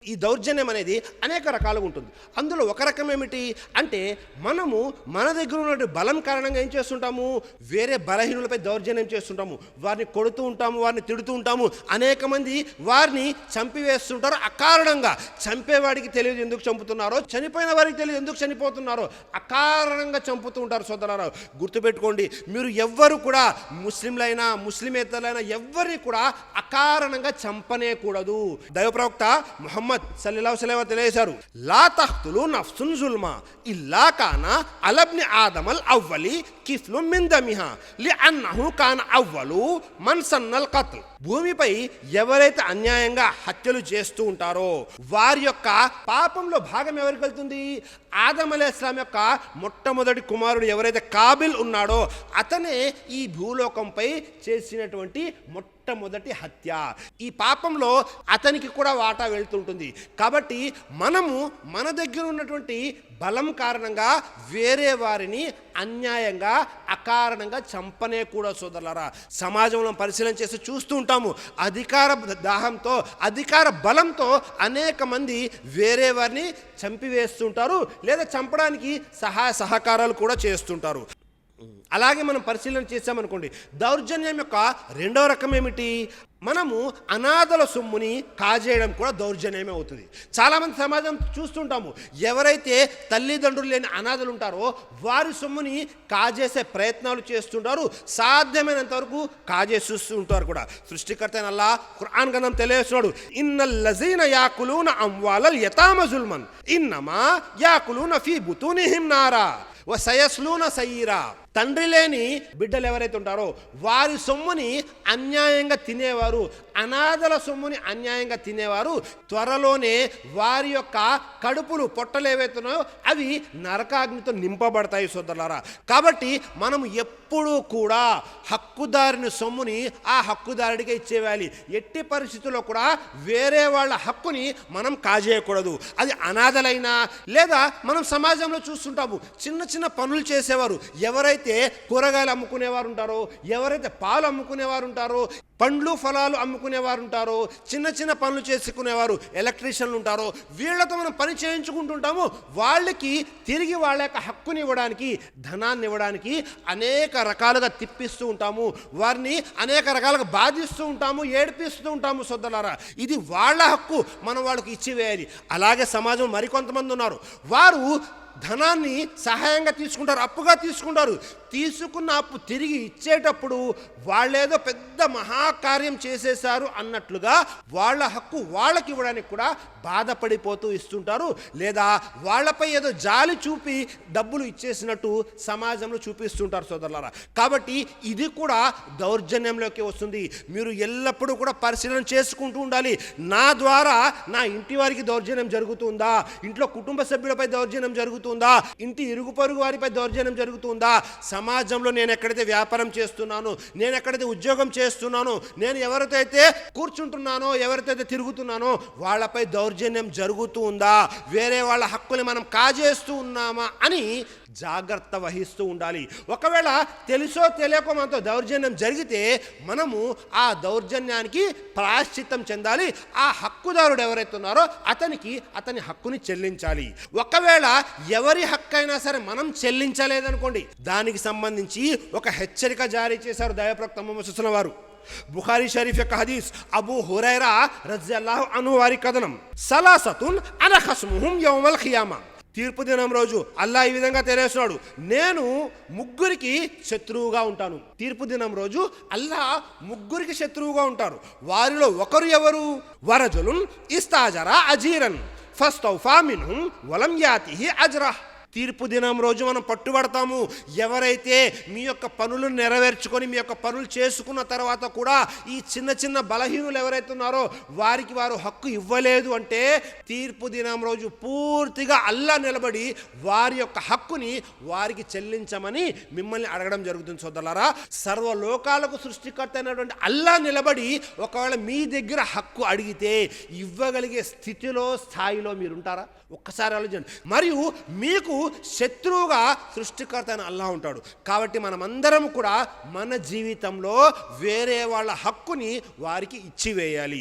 ఈ దౌర్జన్యం అనేది అనేక రకాలుగా ఉంటుంది. అందులో ఒక రకం ఏమిటి అంటే, మనము మన దగ్గర ఉన్న బలం కారణంగా ఏం చేస్తుంటాము, వేరే బలహీనులపై దౌర్జన్యం చేస్తుంటాము, వారిని కొడుతూ ఉంటాము, వారిని తిడుతూ ఉంటాము. అనేక మంది వారిని చంపివేస్తుంటారు అకారణంగా. చంపేవాడికి తెలియదు ఎందుకు చంపుతున్నారో, చనిపోయిన వారికి తెలియదు ఎందుకు చనిపోతున్నారో, అకారణంగా చంపుతూ ఉంటారు. సోదరులారా, గుర్తుపెట్టుకోండి, మీరు ఎవ్వరు కూడా ముస్లింలైనా ముస్లిమేతరులైనా ఎవ్వరిని కూడా అకారణంగా చంపనేకూడదు. దైవ ప్రవక్త ముహమ్మద్ సల్లల్లాహు అలైహి వసల్లం తెలియజేశారు, లా తఖ్తులు నఫ్సున్ జుల్మా ఇల్లా కానా అలబ్ని ఆదమల్ అవ్వలి కిఫ్లు మిన్ దమిహా లిఅన్నహు కాన అవ్వలు మన్ సన్నల్ ఖత్ల్. భూమిపై ఎవరైతే అన్యాయంగా హత్యలు చేస్తూ ఉంటారో వారి యొక్క పాపంలో భాగం ఎవరికి వెళ్తుంది? ఆదం అలైహిస్సలాం యొక్క మొట్టమొదటి కుమారుడు ఎవరైతే కాబిల్ ఉన్నాడో అతనే ఈ భూలోకంపై చేసినటువంటి మొట్టమొదటి హత్య. ఈ పాపంలో అతనికి కూడా వాటా వెళ్తుంటుంది. కాబట్టి మనము మన దగ్గర ఉన్నటువంటి బలం కారణంగా వేరే వారిని అన్యాయంగా అకారణంగా చంపనే కూడా. సోదరులారా, సమాజంలో పరిశీలన చేసి చూస్తూ ఉంటాము, అధికార దాహంతో అధికార బలంతో అనేక మంది వేరే వారిని చంపివేస్తుంటారు, లేదా చంపడానికి సహాయ సహకారాలు కూడా చేస్తుంటారు. అలాగే మనం పరిశీలన చేసామనుకోండి, దౌర్జన్యం యొక్క రెండవ రకం ఏమిటి? మనము అనాథల సొమ్ముని కాజేయడం కూడా దౌర్జన్యమే అవుతుంది. చాలామంది సమాజం చూస్తుంటాము, ఎవరైతే తల్లిదండ్రులు లేని అనాథలు ఉంటారో వారి సొమ్ముని కాజేసే ప్రయత్నాలు చేస్తుంటారు, సాధ్యమైనంత వరకు కాజేస్తూ ఉంటారు కూడా. సృష్టికర్త అయిన అల్లాహ్ ఖురాన్ గ్రంథం తెలియజేస్తున్నాడు, ఇన్నల్ లజీన యాకులూన అమ్వాలల్ యతామ జుల్మన్ ఇన్నమా యాకులూన ఫీ బుతూనిహిం నారా వ సయస్లూన సయీరా. తండ్రి లేని బిడ్డలు ఎవరైతే ఉంటారో వారి సొమ్ముని అన్యాయంగా తినేవారు, అనాథల సొమ్ముని అన్యాయంగా తినేవారు త్వరలోనే వారి యొక్క కడుపులు పొట్టలు ఏవైతున్నాయో అవి నరకాగ్నితో నింపబడతాయి. సోదరులారా, కాబట్టి మనం ఎప్పుడూ కూడా హక్కుదారుని సొమ్ముని ఆ హక్కుదారుడికే ఇచ్చేయాలి. ఎట్టి పరిస్థితుల్లో కూడా వేరే వాళ్ళ హక్కుని మనం కాజేయకూడదు. అది అనాథలైనా, లేదా మనం సమాజంలో చూస్తుంటాము చిన్న చిన్న పనులు చేసేవారు, ఎవరైతే కూరగాయలు అమ్ముకునేవారు ఉంటారో, ఎవరైతే పాలు అమ్ముకునేవారు ఉంటారో, పండ్లు ఫలాలు అమ్ముకునేవారు ఉంటారో, చిన్న చిన్న పనులు చేసుకునేవారు, ఎలక్ట్రీషియన్లు ఉంటారో, వీళ్లతో మనం పని చేయించుకుంటుంటాము. వాళ్ళకి తిరిగి వాళ్ళ యొక్క హక్కుని ఇవ్వడానికి, ధనాన్ని ఇవ్వడానికి అనేక రకాలుగా తిప్పిస్తూ ఉంటాము, వారిని అనేక రకాలుగా బాధిస్తూ ఉంటాము, ఏడిపిస్తూ ఉంటాము. సోదరులారా, ఇది వాళ్ళ హక్కు, మనం వాళ్ళకి ఇచ్చివేయాలి. అలాగే సమాజం మరికొంతమంది ఉన్నారు, వారు ధనాన్ని సహాయంగా తీసుకుంటారు, అప్పుగా తీసుకుంటారు. తీసుకున్న అప్పు తిరిగి ఇచ్చేటప్పుడు వాళ్ళేదో పెద్ద మహాకార్యం చేసేశారు అన్నట్లుగా వాళ్ళ హక్కు వాళ్ళకి ఇవ్వడానికి కూడా బాధపడిపోతూ ఇస్తుంటారు, లేదా వాళ్ళపై ఏదో జాలి చూపి డబ్బులు ఇచ్చేసినట్టు సమాజంలో చూపిస్తుంటారు. సోదరులారా, కాబట్టి ఇది కూడా దౌర్జన్యంలోకి వస్తుంది. మీరు ఎల్లప్పుడూ కూడా పరిశీలన చేసుకుంటూ ఉండాలి, నా ద్వారా నా ఇంటి వారికి దౌర్జన్యం జరుగుతుందా, ఇంట్లో కుటుంబ సభ్యులపై దౌర్జన్యం జరుగుతుందా, ఇంటి ఇరుగు పొరుగు వారిపై దౌర్జన్యం జరుగుతుందా, సమాజంలో నేను ఎక్కడైతే వ్యాపారం చేస్తున్నానో, నేను ఎక్కడైతే ఉద్యోగం చేస్తున్నానో, నేను ఎవరితో కూర్చుంటున్నానో, ఎవరితో తిరుగుతున్నానో వాళ్ళపై దౌర్జన్యం జరుగుతూ ఉందా, వేరే వాళ్ళ హక్కుని మనం కాజేస్తూ ఉన్నామా అని జాగ్రత్త వహిస్తూ ఉండాలి. ఒకవేళ తెలుసో తెలియకో మనతో దౌర్జన్యం జరిగితే మనము ఆ దౌర్జన్యానికి ప్రాయశ్చిత్తం చెందాలి. ఆ హక్కుదారుడు ఎవరైతే ఉన్నారో అతని హక్కుని చెల్లించాలి. ఒకవేళ ఎవరి హక్కు అయినా సరే మనం చెల్లించలేదనుకోండి, దానికి సంబంధించి ఒక హెచ్చరిక జారీ చేశారు దైవప్రవక్త ముహమ్మద్ సల్లల్లాహు అలైహి వసల్లం వారు. బుఖారీ షరీఫ్ యొక్క హదీస్, అబూ హురైరా రజియల్లాహు అన్హు వారి కథనం, సలాసతున్ అనా ఖస్ముహుం యౌమల్ ఖియామా. తీర్పు దినం రోజు అల్లాహ్ ఈ విధంగా తెలియజేస్తున్నాడు, నేను ముగ్గురికి శత్రువుగా ఉంటాను. తీర్పు దినం రోజు అల్లాహ్ ముగ్గురికి శత్రువుగా ఉంటారు. వారిలో ఒకరు ఎవరు? వరజులున్ ఇస్తాజరా అజీరన్ ఫస్తౌఫా మిన్హుం వలం యాతిహి అజ్రహ్. తీర్పు దినం రోజు మనం పట్టుబడతాము, ఎవరైతే మీ యొక్క పనులు నెరవేర్చుకొని మీ యొక్క పనులు చేసుకున్న తర్వాత కూడా ఈ చిన్న చిన్న బలహీనులు ఎవరైతే ఉన్నారో వారికి వారు హక్కు ఇవ్వలేదు అంటే, తీర్పు దినం రోజు పూర్తిగా అల్లాహ్ నిలబడి వారి యొక్క హక్కుని వారికి చెల్లించమని మిమ్మల్ని అడగడం జరుగుతుంది. సోదరులారా, సర్వలోకాలకు సృష్టికర్త అయినటువంటి అల్లాహ్ నిలబడి ఒకవేళ మీ దగ్గర హక్కు అడిగితే ఇవ్వగలిగే స్థితిలో స్థాయిలో మీరుంటారా? ఒక్కసారి ఆలోచించండి. మరియు మీకు శత్రువుగా సృష్టికర్త అయిన అల్లాహ్ ఉంటాడు. కాబట్టి మనమందరం కూడా మన జీవితంలో వేరే వాళ్ళ హక్కుని వారికి ఇచ్చివేయాలి.